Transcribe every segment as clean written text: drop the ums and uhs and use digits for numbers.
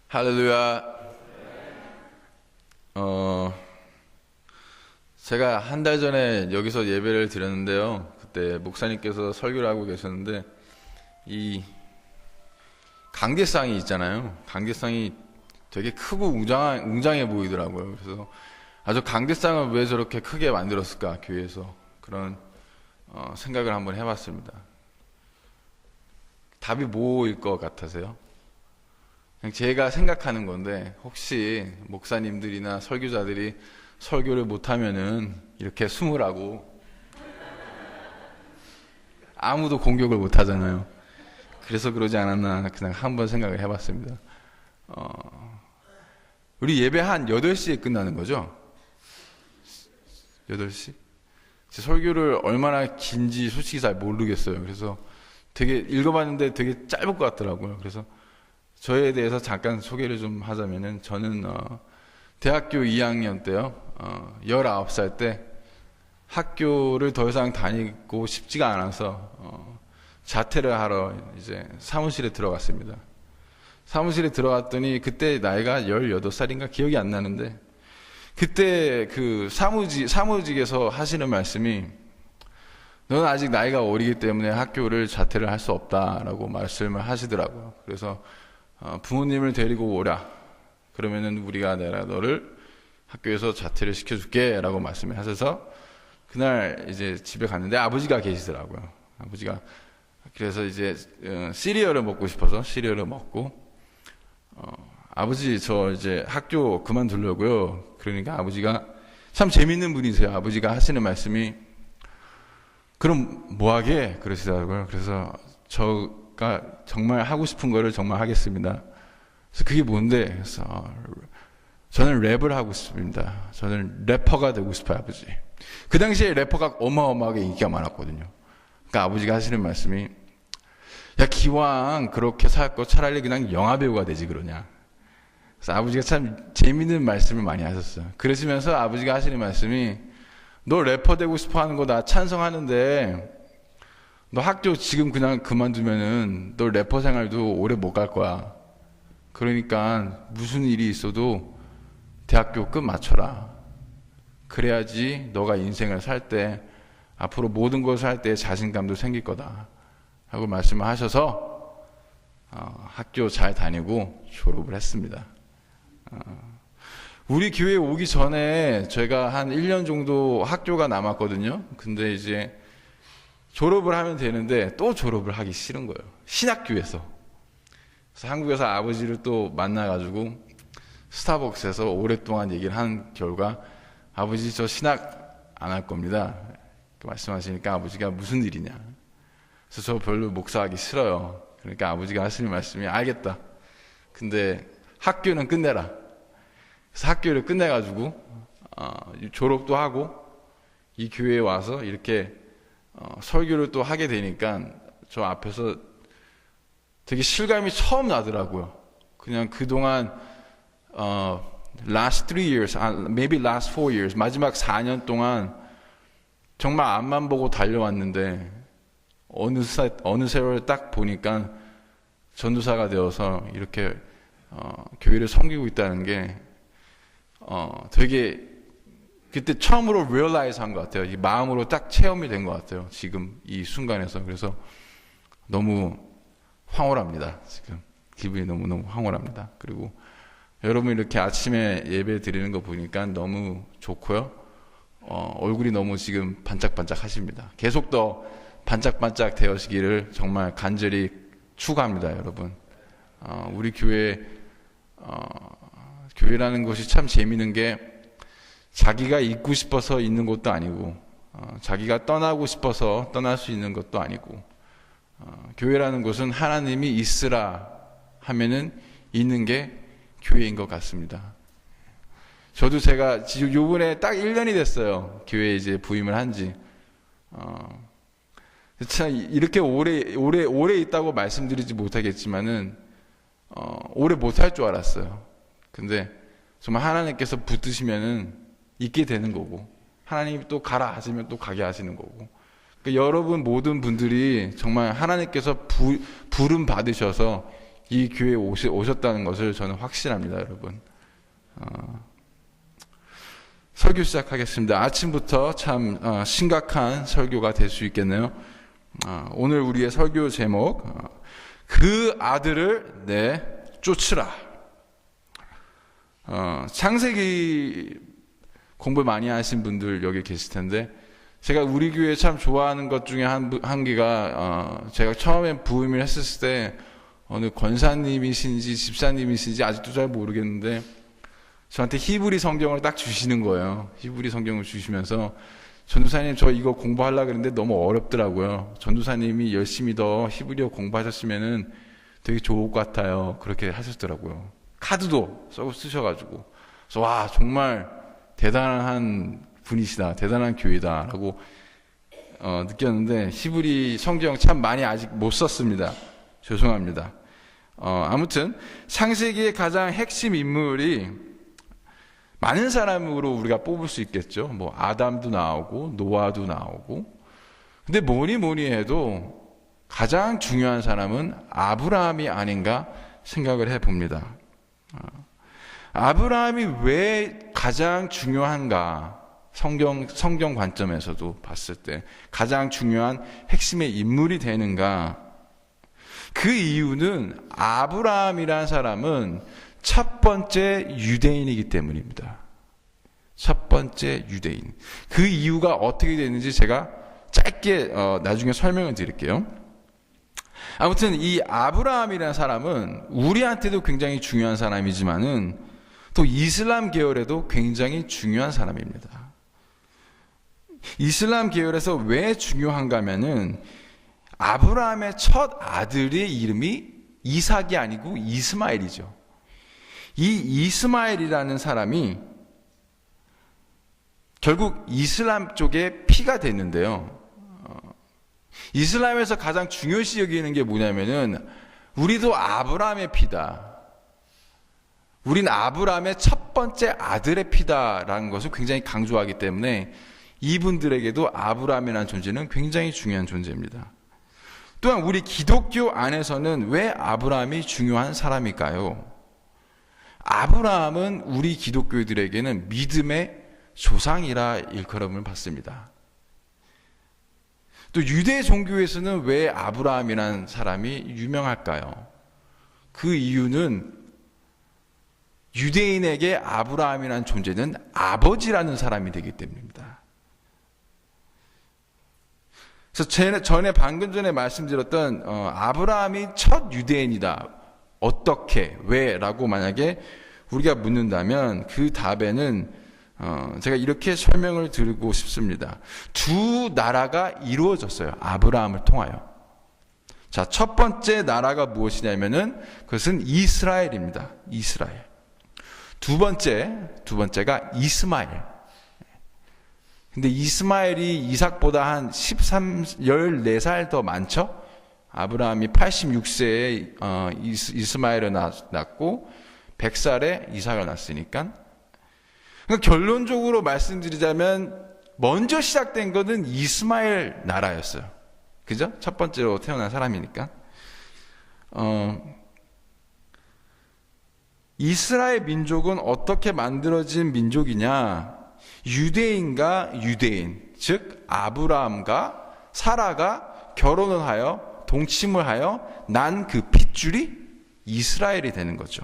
할렐루야. 제가 한 달 전에 여기서 예배를 드렸는데요. 그때 목사님께서 설교를 하고 계셨는데 이 강대상이 있잖아요. 강대상이 되게 크고 웅장해 보이더라고요. 그래서 강대상을 왜 저렇게 크게 만들었을까, 교회에서. 그런 생각을 한번 해봤습니다. 답이 뭐일 것 같으세요? 그냥 제가 생각하는 건데, 혹시 목사님들이나 설교자들이 설교를 못하면은 이렇게 숨으라고, 아무도 공격을 못하잖아요. 그래서 그러지 않았나 그냥 한번 생각을 해봤습니다. 우리 예배 한 8시에 끝나는 거죠? 8시? 제 설교를 얼마나 긴지 솔직히 잘 모르겠어요. 그래서 되게 읽어봤는데 되게 짧을 것 같더라고요. 그래서 저에 대해서 잠깐 소개를 좀 하자면은, 저는 대학교 2학년 때요, 19살 때 학교를 더 이상 다니고 싶지가 않아서 자퇴를 하러 이제 사무실에 들어갔습니다. 사무실에 들어갔더니 그때 나이가 18살인가 기억이 안 나는데, 그때 그 사무직에서 하시는 말씀이, 너는 아직 나이가 어리기 때문에 학교를 자퇴를 할 수 없다라고 말씀을 하시더라고요. 그래서 부모님을 데리고 오라. 그러면은 우리가 내가 너를 학교에서 자퇴를 시켜줄게 라고 말씀을 하셔서, 그날 이제 집에 갔는데 아버지가 계시더라고요. 아버지가 그래서 이제 시리얼을 먹고 싶어서 시리얼을 먹고, 아버지 저 이제 학교 그만두려고요. 그러니까 아버지가 참 재밌는 분이세요. 아버지가 하시는 말씀이, 그럼 뭐하게? 그러시더라고요. 그래서 저가 정말 하고 싶은 거를 정말 하겠습니다. 그래서 그게 뭔데? 그래서 저는 랩을 하고 싶습니다. 저는 래퍼가 되고 싶어요, 아버지. 그 당시에 래퍼가 어마어마하게 인기가 많았거든요. 그러니까 아버지가 하시는 말씀이, 야, 기왕 그렇게 살 거 차라리 그냥 영화배우가 되지 그러냐. 그래서 아버지가 참 재밌는 말씀을 많이 하셨어요. 그러시면서 아버지가 하시는 말씀이, 너 래퍼 되고 싶어 하는 거 나 찬성하는데, 너 학교 지금 그냥 그만두면은 너 래퍼 생활도 오래 못 갈 거야. 그러니까 무슨 일이 있어도 대학교 끝 맞춰라. 그래야지 너가 인생을 살 때, 앞으로 모든 것을 할 때 자신감도 생길 거다 하고 말씀을 하셔서 학교 잘 다니고 졸업을 했습니다. 우리 교회에 오기 전에 제가 한 1년 정도 학교가 남았거든요. 근데 이제 졸업을 하면 되는데 또 졸업을 하기 싫은 거예요. 신학교에서. 그래서 한국에서 아버지를 또 만나가지고 스타벅스에서 오랫동안 얘기를 한 결과, 아버지 저 신학 안 할 겁니다. 말씀하시니까 아버지가 무슨 일이냐. 그래서 저 별로 목사하기 싫어요. 그러니까 아버지가 하시는 말씀이, 알겠다. 근데 학교는 끝내라. 그래서 학교를 끝내가지고 졸업도 하고 이 교회에 와서 이렇게 설교를 또 하게 되니까 저 앞에서 되게 실감이 처음 나더라고요. 그냥 그동안 last 3 years, maybe last 4 years, 마지막 4년 동안 정말 앞만 보고 달려왔는데 어느 세월을 딱 보니까 전도사가 되어서 이렇게 교회를 섬기고 있다는 게 되게 그때 처음으로 realize 한 것 같아요. 이 마음으로 딱 체험이 된 것 같아요. 지금 이 순간에서. 그래서 너무 황홀합니다. 지금 기분이 너무너무 황홀합니다. 그리고 여러분 이렇게 아침에 예배 드리는 거 보니까 너무 좋고요. 얼굴이 너무 지금 반짝반짝 하십니다. 계속 더 반짝반짝 되어지기를 정말 간절히 축원합니다, 여러분. 우리 교회라는 것이 참 재미있는 게, 자기가 있고 싶어서 있는 것도 아니고, 자기가 떠나고 싶어서 떠날 수 있는 것도 아니고, 교회라는 것은 하나님이 있으라 하면은 있는 게 교회인 것 같습니다. 저도 제가 지금 요번에 딱 1년이 됐어요. 교회에 이제 부임을 한 지. 참 이렇게 오래 있다고 말씀드리지 못하겠지만은 오래 못 할 줄 알았어요. 근데 정말 하나님께서 붙드시면은 있게 되는 거고, 하나님이 또 가라 하시면 또 가게 하시는 거고, 그러니까 여러분 모든 분들이 정말 하나님께서 부름 받으셔서 이 교회에 오셨다는 것을 저는 확신합니다, 여러분. 설교 시작하겠습니다. 아침부터 참 심각한 설교가 될 수 있겠네요. 오늘 우리의 설교 제목, 그 아들을 쫓으라. 창세기 공부 많이 하신 분들 여기 계실 텐데, 제가 우리 교회 참 좋아하는 것 중에 한 개가, 제가 처음에 부임을 했을 때 어느 권사님이신지 집사님이신지 아직도 잘 모르겠는데 저한테 히브리 성경을 딱 주시는 거예요. 히브리 성경을 주시면서, 전도사님 저 이거 공부하려고 그랬는데 너무 어렵더라고요. 전도사님이 열심히 더 히브리어 공부하셨으면은 되게 좋을 것 같아요. 그렇게 하셨더라고요. 카드도 쓰셔가지고. 그래서 와, 정말 대단한 분이시다, 대단한 교회다라고 느꼈는데, 히브리 성경 참 많이 아직 못 썼습니다. 죄송합니다. 아무튼 창세기의 가장 핵심 인물이 많은 사람으로 우리가 뽑을 수 있겠죠. 뭐 아담도 나오고 노아도 나오고. 근데 뭐니 해도 가장 중요한 사람은 아브라함이 아닌가 생각을 해봅니다. 아브라함이 왜 가장 중요한가? 성경 관점에서도 봤을 때 가장 중요한 핵심의 인물이 되는가? 그 이유는 아브라함이라는 사람은 첫 번째 유대인이기 때문입니다. 첫 번째 유대인. 그 이유가 어떻게 되는지 제가 짧게 나중에 설명을 드릴게요. 아무튼 이 아브라함이라는 사람은 우리한테도 굉장히 중요한 사람이지만은 또 이슬람 계열에도 굉장히 중요한 사람입니다. 이슬람 계열에서 왜 중요한가 하면은 아브라함의 첫 아들의 이름이 이삭이 아니고 이스마엘이죠. 이 이스마엘이라는 사람이 결국 이슬람 쪽의 피가 됐는데요. 이슬람에서 가장 중요시 여기는 게 뭐냐면은, 우리도 아브라함의 피다, 우린 아브라함의 첫 번째 아들의 피다라는 것을 굉장히 강조하기 때문에 이분들에게도 아브라함이라는 존재는 굉장히 중요한 존재입니다. 또한 우리 기독교 안에서는 왜 아브라함이 중요한 사람일까요? 아브라함은 우리 기독교인들에게는 믿음의 조상이라 일컬음을 받습니다. 또 유대 종교에서는 왜 아브라함이라는 사람이 유명할까요? 그 이유는 유대인에게 아브라함이라는 존재는 아버지라는 사람이 되기 때문입니다. 그래서 전에 방금 전에 말씀드렸던 아브라함이 첫 유대인이다. 어떻게? 왜? 라고 만약에 우리가 묻는다면 그 답에는 제가 이렇게 설명을 드리고 싶습니다. 두 나라가 이루어졌어요. 아브라함을 통하여. 자, 첫 번째 나라가 무엇이냐면은 그것은 이스라엘입니다. 이스라엘. 두 번째가 이스마엘. 근데 이스마엘이 이삭보다 한 14살 더 많죠? 아브라함이 86세에 이스마엘을 낳고 100살에 이삭을 낳았으니까. 그러니까 결론적으로 말씀드리자면 먼저 시작된 것은 이스마엘 나라였어요. 그죠? 첫 번째로 태어난 사람이니까. 이스라엘 민족은 어떻게 만들어진 민족이냐? 유대인과 유대인, 즉 아브라함과 사라가 결혼을 하여 동침을 하여 난 그 핏줄이 이스라엘이 되는 거죠.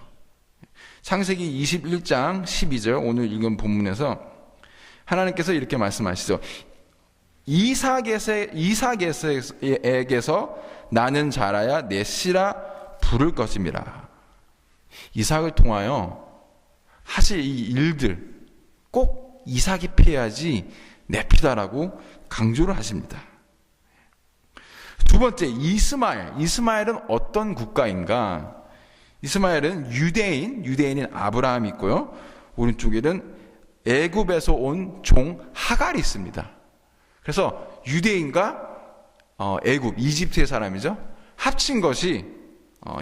창세기 21장 12절 오늘 읽은 본문에서 하나님께서 이렇게 말씀하시죠. 이삭에게서 나는 자라야 내 씨라 부를 것임이라. 이삭을 통하여 하실 이 일들 꼭 이삭이 피해야지 내 피다라고 강조를 하십니다. 두 번째, 이스마엘은 어떤 국가인가? 이스마엘은 유대인인 아브라함이 있고요. 오른쪽에는 애굽에서 온 종 하갈이 있습니다. 그래서 유대인과 애굽, 이집트의 사람이죠. 합친 것이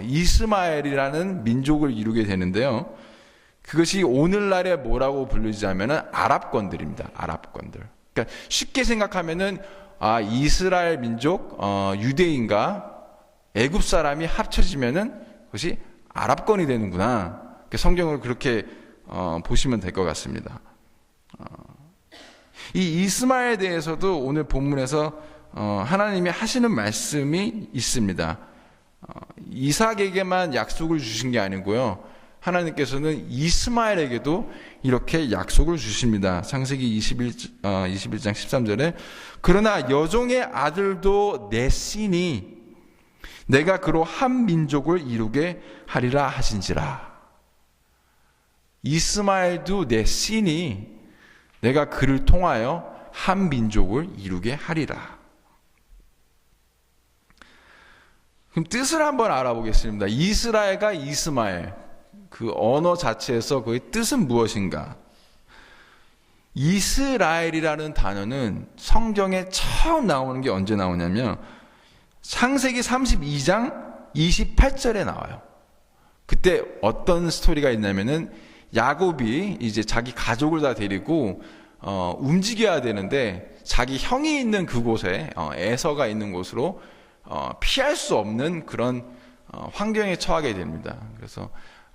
이스마엘이라는 민족을 이루게 되는데요. 그것이 오늘날에 뭐라고 불리자면은 아랍권들입니다. 아랍권들. 그러니까 쉽게 생각하면은 이스라엘 민족, 유대인과 애굽 사람이 합쳐지면은 그것이 아랍권이 되는구나. 성경을 그렇게 보시면 될 것 같습니다. 이 이스마엘에 대해서도 오늘 본문에서 하나님이 하시는 말씀이 있습니다. 이삭에게만 약속을 주신 게 아니고요, 하나님께서는 이스마엘에게도 이렇게 약속을 주십니다. 창세기 21장 13절에 그러나 여종의 아들도 내 씨니 내가 그로 한 민족을 이루게 하리라 하신지라. 이스마엘도 내 씨니 내가 그를 통하여 한 민족을 이루게 하리라. 그럼 뜻을 한번 알아보겠습니다. 이스라엘과 이스마엘, 그 언어 자체에서 그의 뜻은 무엇인가? 이스라엘이라는 단어는 성경에 처음 나오는 게 언제 나오냐면 창세기 32장 28절에 나와요. 그때 어떤 스토리가 있냐면은 야곱이 이제 자기 가족을 다 데리고 움직여야 되는데 자기 형이 있는 그곳에 에서가 있는 곳으로 피할 수 없는 그런 환경에 처하게 됩니다. 그래서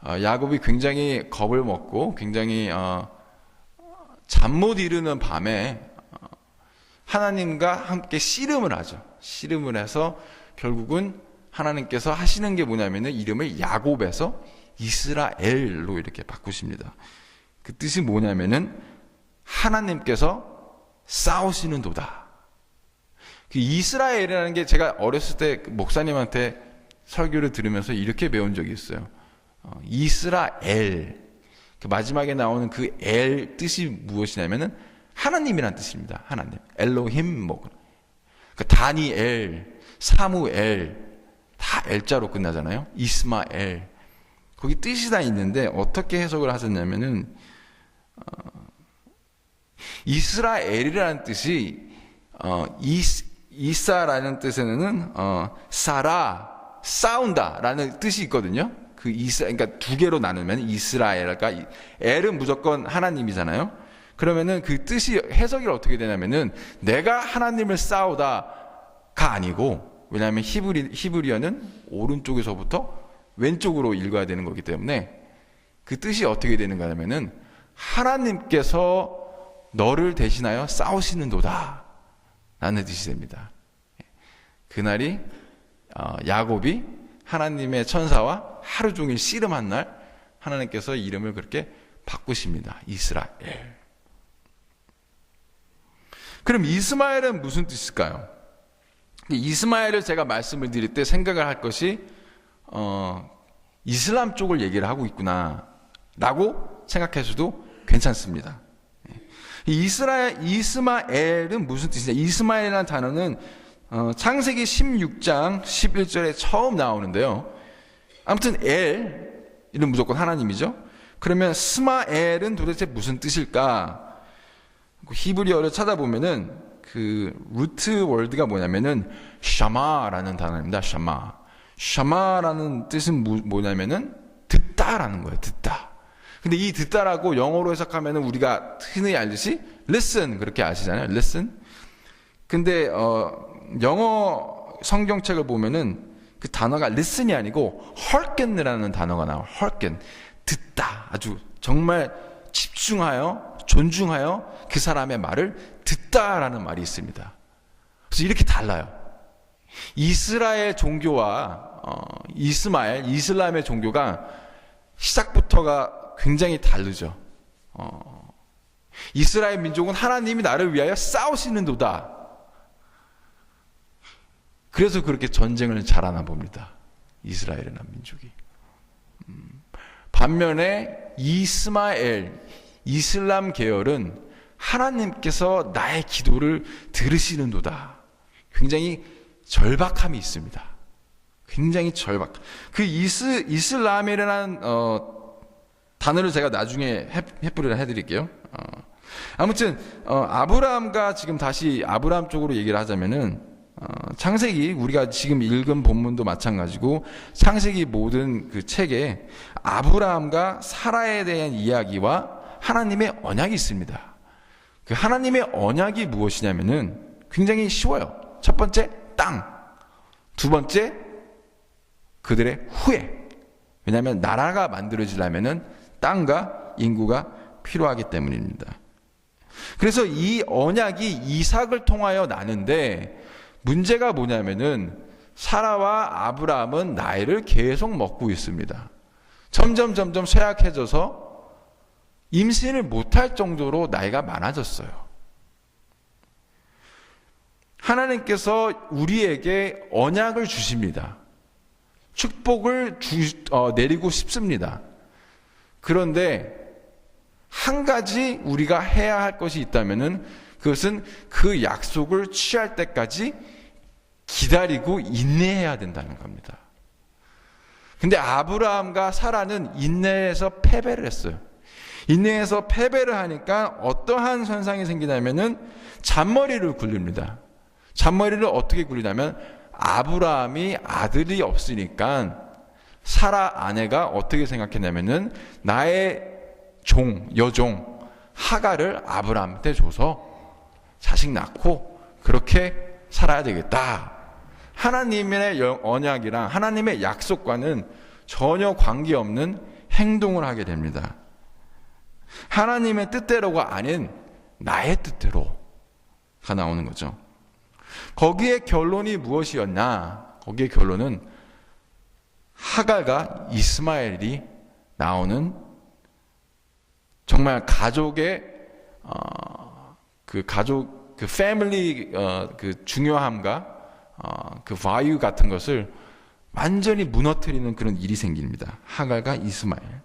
야곱이 굉장히 겁을 먹고 굉장히 잠 못 이루는 밤에 하나님과 함께 씨름을 하죠. 씨름을 해서 결국은 하나님께서 하시는 게 뭐냐면은 이름을 야곱에서 이스라엘로 이렇게 바꾸십니다. 그 뜻이 뭐냐면은 하나님께서 싸우시는 도다. 그 이스라엘이라는 게 제가 어렸을 때 목사님한테 설교를 들으면서 이렇게 배운 적이 있어요. 이스라엘, 그 마지막에 나오는 그 엘 뜻이 무엇이냐면은 하나님이란 뜻입니다. 하나님, 엘로힘, 뭐 그 다니엘, 사무엘 다 엘자로 끝나잖아요. 이스마엘, 거기 뜻이 다 있는데 어떻게 해석을 하셨냐면은 이스라엘이라는 뜻이 이사라는 뜻에는 싸운다라는 뜻이 있거든요. 그 그러니까 두 개로 나누면 이스라엘, 그러니까 엘은 무조건 하나님이잖아요. 그러면은 그 뜻이 해석이 어떻게 되냐면은 내가 하나님을 싸우다가 아니고, 왜냐하면 히브리어는 오른쪽에서부터 왼쪽으로 읽어야 되는 거기 때문에 그 뜻이 어떻게 되는가 하면은 하나님께서 너를 대신하여 싸우시는도다 라는 뜻이 됩니다. 그날이 야곱이 하나님의 천사와 하루 종일 씨름한 날 하나님께서 이름을 그렇게 바꾸십니다. 이스라엘. 그럼 이스마엘은 무슨 뜻일까요? 이스마엘을 제가 말씀을 드릴 때 생각을 할 것이 이슬람 쪽을 얘기를 하고 있구나 라고 생각해서도 괜찮습니다. 이스마엘은 무슨 뜻이냐? 이스마엘이라는 단어는 창세기 16장 11절에 처음 나오는데요. 아무튼 이는 무조건 하나님이죠. 그러면 스마엘은 도대체 무슨 뜻일까? 히브리어를 찾아보면은 그 루트 월드가 뭐냐면은 샤마라는 단어입니다. 샤마라는 뜻은 뭐냐면은 듣다라는 거예요. 듣다. 근데 이 듣다라고 영어로 해석하면은 우리가 흔히 알듯이 listen 그렇게 아시잖아요. listen. 근데 영어 성경책을 보면은 그 단어가 listen이 아니고 hearken이라는 단어가 나와요. hearken. 듣다. 아주 정말 집중하여 존중하여 그 사람의 말을 듣다라는 말이 있습니다. 그래서 이렇게 달라요. 이스라엘 종교와 이슬람의 종교가 시작부터가 굉장히 다르죠. 이스라엘 민족은 하나님이 나를 위하여 싸우시는도다. 그래서 그렇게 전쟁을 잘하나 봅니다. 이스라엘이라는 민족이. 반면에 이슬람 계열은 하나님께서 나의 기도를 들으시는도다. 굉장히 절박함이 있습니다. 굉장히 절박. 그 이슬람이라는 단어를 제가 나중에 해부를 해드릴게요. 아무튼 아브라함과 지금 다시 아브라함 쪽으로 얘기를 하자면은 창세기, 우리가 지금 읽은 본문도 마찬가지고 창세기 모든 그 책에 아브라함과 사라에 대한 이야기와 하나님의 언약이 있습니다. 그 하나님의 언약이 무엇이냐면은 굉장히 쉬워요. 첫 번째, 땅. 두 번째, 그들의 후예. 왜냐하면 나라가 만들어지려면은 땅과 인구가 필요하기 때문입니다. 그래서 이 언약이 이삭을 통하여 나는데 문제가 뭐냐면은 사라와 아브라함은 나이를 계속 먹고 있습니다. 점점 쇠약해져서 임신을 못할 정도로 나이가 많아졌어요. 하나님께서 우리에게 언약을 주십니다. 축복을 내리고 싶습니다. 그런데 한 가지 우리가 해야 할 것이 있다면은 그것은 그 약속을 취할 때까지 기다리고 인내해야 된다는 겁니다. 근데 아브라함과 사라는 인내에서 패배를 했어요. 인내에서 패배를 하니까 어떠한 현상이 생기냐면은 잔머리를 굴립니다. 잔머리를 어떻게 굴리냐면 아브라함이 아들이 없으니까 사라 아내가 어떻게 생각했냐면은 나의 여종 하갈을 아브라함한테 줘서 자식 낳고 그렇게 살아야 되겠다. 하나님의 언약이랑 하나님의 약속과는 전혀 관계없는 행동을 하게 됩니다. 하나님의 뜻대로가 아닌 나의 뜻대로가 나오는 거죠. 거기에 결론이 무엇이었냐? 거기에 결론은 하갈과 이스마엘이 나오는 정말 가족의 그 패밀리 그 중요함과 그 value같은 것을 완전히 무너뜨리는 그런 일이 생깁니다. 하갈과 이스마엘.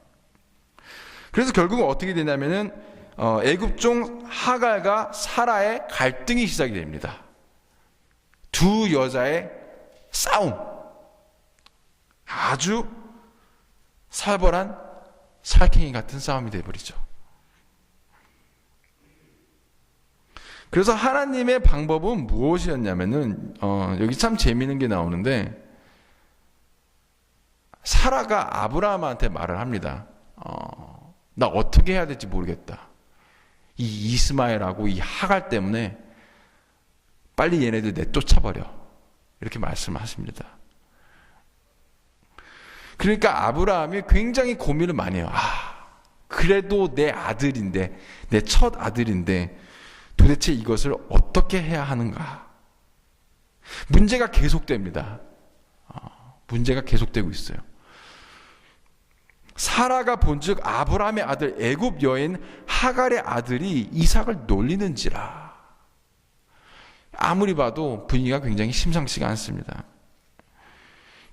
그래서 결국 어떻게 되냐면은 애굽종 하갈과 사라의 갈등이 시작이 됩니다. 두 여자의 싸움. 아주 살벌한 살쾡이 같은 싸움이 되어버리죠. 그래서 하나님의 방법은 무엇이었냐면은 여기 참 재미있는 게 나오는데 사라가 아브라함한테 말을 합니다. 나 어떻게 해야 될지 모르겠다. 이 이스마엘하고 이 하갈 때문에 빨리 얘네들 내쫓아버려. 이렇게 말씀하십니다. 그러니까 아브라함이 굉장히 고민을 많이 해요. 그래도 내 아들인데, 내 첫 아들인데 도대체 이것을 어떻게 해야 하는가? 문제가 계속됩니다. 문제가 계속되고 있어요. 사라가 본즉 아브라함의 아들 애굽 여인 하갈의 아들이 이삭을 놀리는지라. 아무리 봐도 분위기가 굉장히 심상치가 않습니다.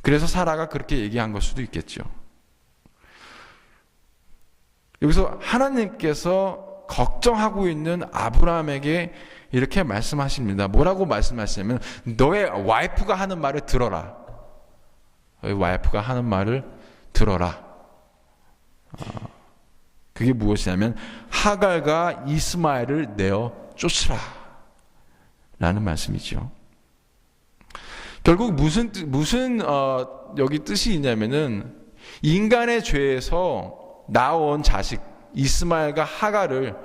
그래서 사라가 그렇게 얘기한 걸 수도 있겠죠. 여기서 하나님께서 걱정하고 있는 아브라함에게 이렇게 말씀하십니다. 뭐라고 말씀하시냐면 너의 와이프가 하는 말을 들어라. 너의 와이프가 하는 말을 들어라. 그게 무엇이냐면 하갈과 이스마엘을 내어 쫓으라 라는 말씀이죠. 결국 무슨 여기 뜻이 있냐면은 인간의 죄에서 나온 자식 이스마엘과 하갈을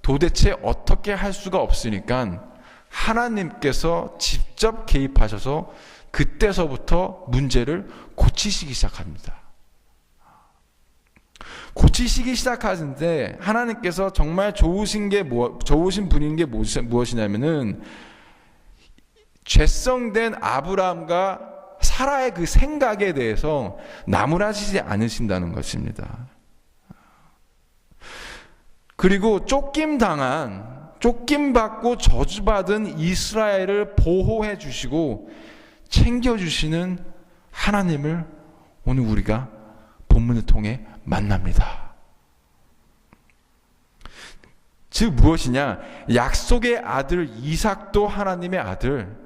도대체 어떻게 할 수가 없으니까 하나님께서 직접 개입하셔서 그때서부터 문제를 고치시기 시작합니다. 고치시기 시작하는데 하나님께서 정말 좋으신 분인 게 무엇이냐면은 죄성된 아브라함과 사라의 그 생각에 대해서 나무라지지 않으신다는 것입니다. 그리고 쫓김받고 저주받은 이스라엘을 보호해 주시고 챙겨주시는 하나님을 오늘 우리가 본문을 통해 만납니다. 즉 무엇이냐? 약속의 아들 이삭도 하나님의 아들,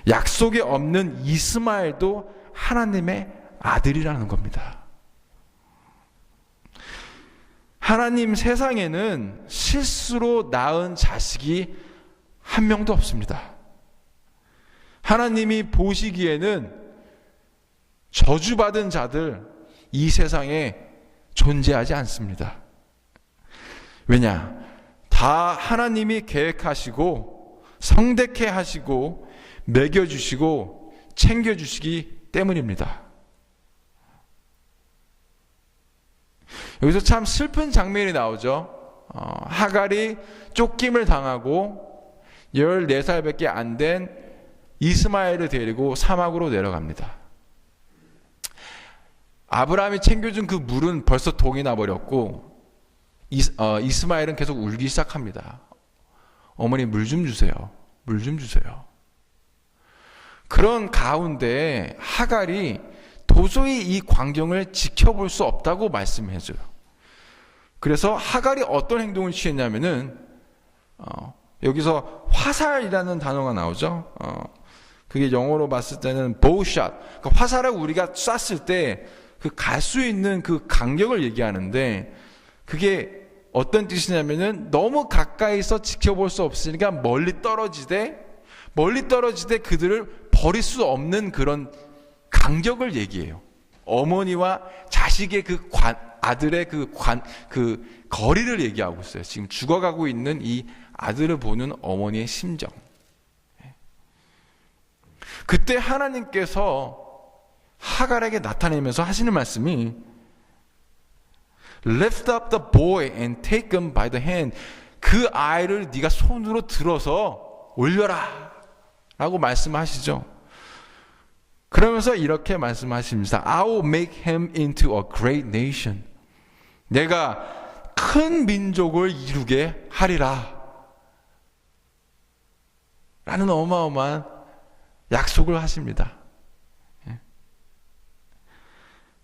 약속이 없는 이스마엘도 하나님의 아들이라는 겁니다. 하나님 세상에는 실수로 낳은 자식이 한 명도 없습니다. 하나님이 보시기에는 저주받은 자들 이 세상에 존재하지 않습니다. 왜냐? 다 하나님이 계획하시고 성대케 하시고 먹여주시고 챙겨주시기 때문입니다. 여기서 참 슬픈 장면이 나오죠. 하갈이 쫓김을 당하고 14살밖에 안 된 이스마엘을 데리고 사막으로 내려갑니다. 아브라함이 챙겨준 그 물은 벌써 동이 나버렸고 이스마엘은 계속 울기 시작합니다. 어머니 물 좀 주세요. 물 좀 주세요. 그런 가운데 하갈이 도저히 이 광경을 지켜볼 수 없다고 말씀해줘요. 그래서 하갈이 어떤 행동을 취했냐면은 여기서 화살이라는 단어가 나오죠. 그게 영어로 봤을 때는 bowshot. 그러니까 화살을 우리가 쐈을 때 그 갈 수 있는 그 간격을 얘기하는데 그게 어떤 뜻이냐면은 너무 가까이서 지켜볼 수 없으니까 멀리 떨어지되 그들을 버릴 수 없는 그런 간격을 얘기해요. 어머니와 자식의 아들의 그 거리를 얘기하고 있어요. 지금 죽어가고 있는 이 아들을 보는 어머니의 심정. 그때 하나님께서 하갈에게 나타내면서 하시는 말씀이 Lift up the boy and take him by the hand. 그 아이를 네가 손으로 들어서 올려라 라고 말씀하시죠. 그러면서 이렇게 말씀하십니다. I will make him into a great nation. 내가 큰 민족을 이루게 하리라 라는 어마어마한 약속을 하십니다.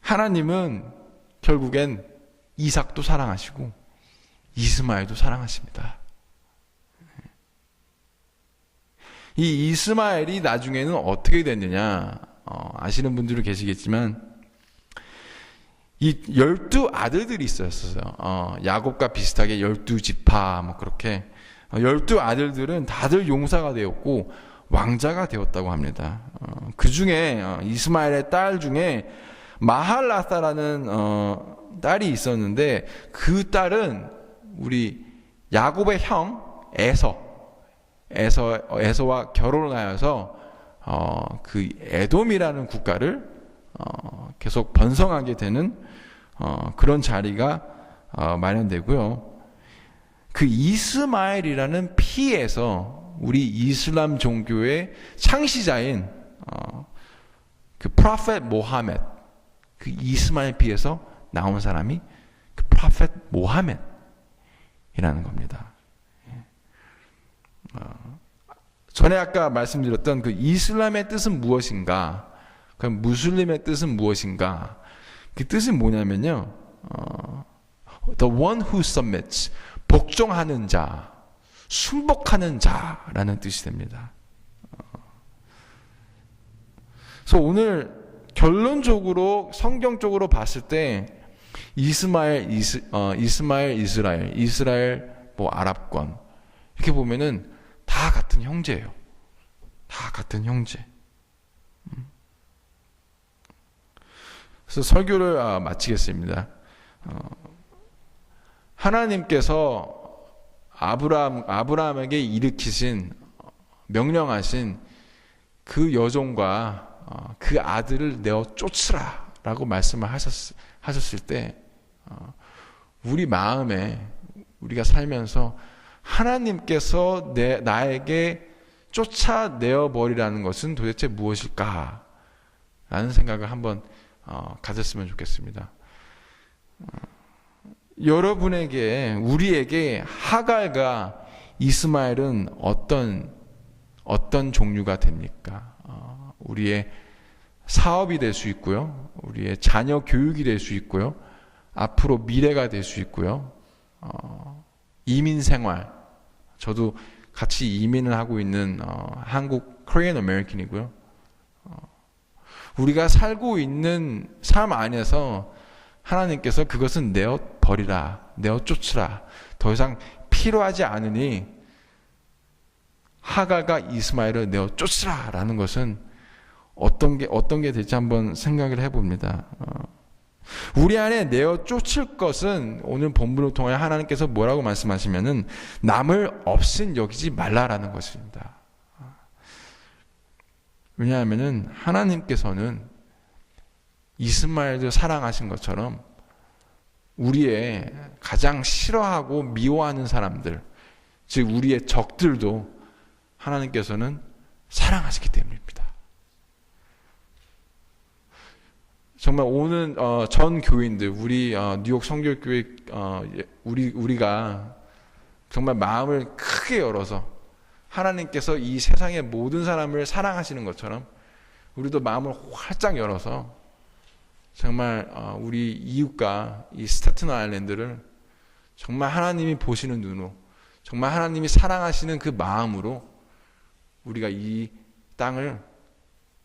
하나님은 결국엔 이삭도 사랑하시고 이스마엘도 사랑하십니다. 이 이스마엘이 나중에는 어떻게 됐느냐 아시는 분들은 계시겠지만 이 12 아들들이 있었어요. 야곱과 비슷하게 12지파 뭐 그렇게 12 아들들은 다들 용사가 되었고 왕자가 되었다고 합니다. 그 중에 이스마엘의 딸 중에 마할라사라는 딸이 있었는데 그 딸은 우리 야곱의 형 에서와 결혼을 하여서 그 에돔이라는 국가를 계속 번성하게 되는 그런 자리가 마련되고요. 그 이스마엘이라는 피에서 우리 이슬람 종교의 창시자인 그 프로페트 모하메드, 그 이스마엘 피에서 나온 사람이 그 프로페트 모하메드이라는 겁니다. 전에 아까 말씀드렸던 그 이슬람의 뜻은 무엇인가? 그럼 무슬림의 뜻은 무엇인가? 그 뜻이 뭐냐면요. The one who submits. 복종하는 자, 순복하는 자라는 뜻이 됩니다. 그래서 오늘 결론적으로 성경적으로 봤을 때 이스라엘, 뭐 아랍권 이렇게 보면은 다 같은 형제예요. 다 같은 형제. 그래서 설교를 마치겠습니다. 하나님께서 아브라함에게 일으키신 명령하신 그 여종과 그 아들을 내어 쫓으라 라고 말씀을 하셨을 때 우리 마음에 우리가 살면서 하나님께서 나에게 쫓아내어 버리라는 것은 도대체 무엇일까? 라는 생각을 한번 가졌으면 좋겠습니다. 여러분에게, 우리에게 하갈과 이스마엘은 어떤 종류가 됩니까? 우리의 사업이 될 수 있고요. 우리의 자녀 교육이 될 수 있고요. 앞으로 미래가 될 수 있고요. 이민 생활. 저도 같이 이민을 하고 있는 한국 코리안 아메리칸이고요. 우리가 살고 있는 삶 안에서 하나님께서 그것은 내어 버리라, 내어 쫓으라. 더 이상 필요하지 않으니 하갈과 이스마엘을 내어 쫓으라라는 것은 어떤 게 될지 한번 생각을 해봅니다. 우리 안에 내어 쫓을 것은 오늘 본문을 통해 하나님께서 뭐라고 말씀하시면은 남을 없인 여기지 말라라는 것입니다. 왜냐하면은 하나님께서는 이스마엘을 사랑하신 것처럼 우리의 가장 싫어하고 미워하는 사람들, 즉 우리의 적들도 하나님께서는 사랑하시기 때문입니다. 정말 오는 전 교인들, 우리 뉴욕 성결교회 우리가 정말 마음을 크게 열어서 하나님께서 이 세상의 모든 사람을 사랑하시는 것처럼 우리도 마음을 활짝 열어서 정말 우리 이웃과 이 스태튼 아일랜드를 정말 하나님이 보시는 눈으로, 정말 하나님이 사랑하시는 그 마음으로 우리가 이 땅을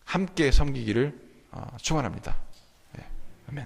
함께 섬기기를 축원합니다. 네, 아멘.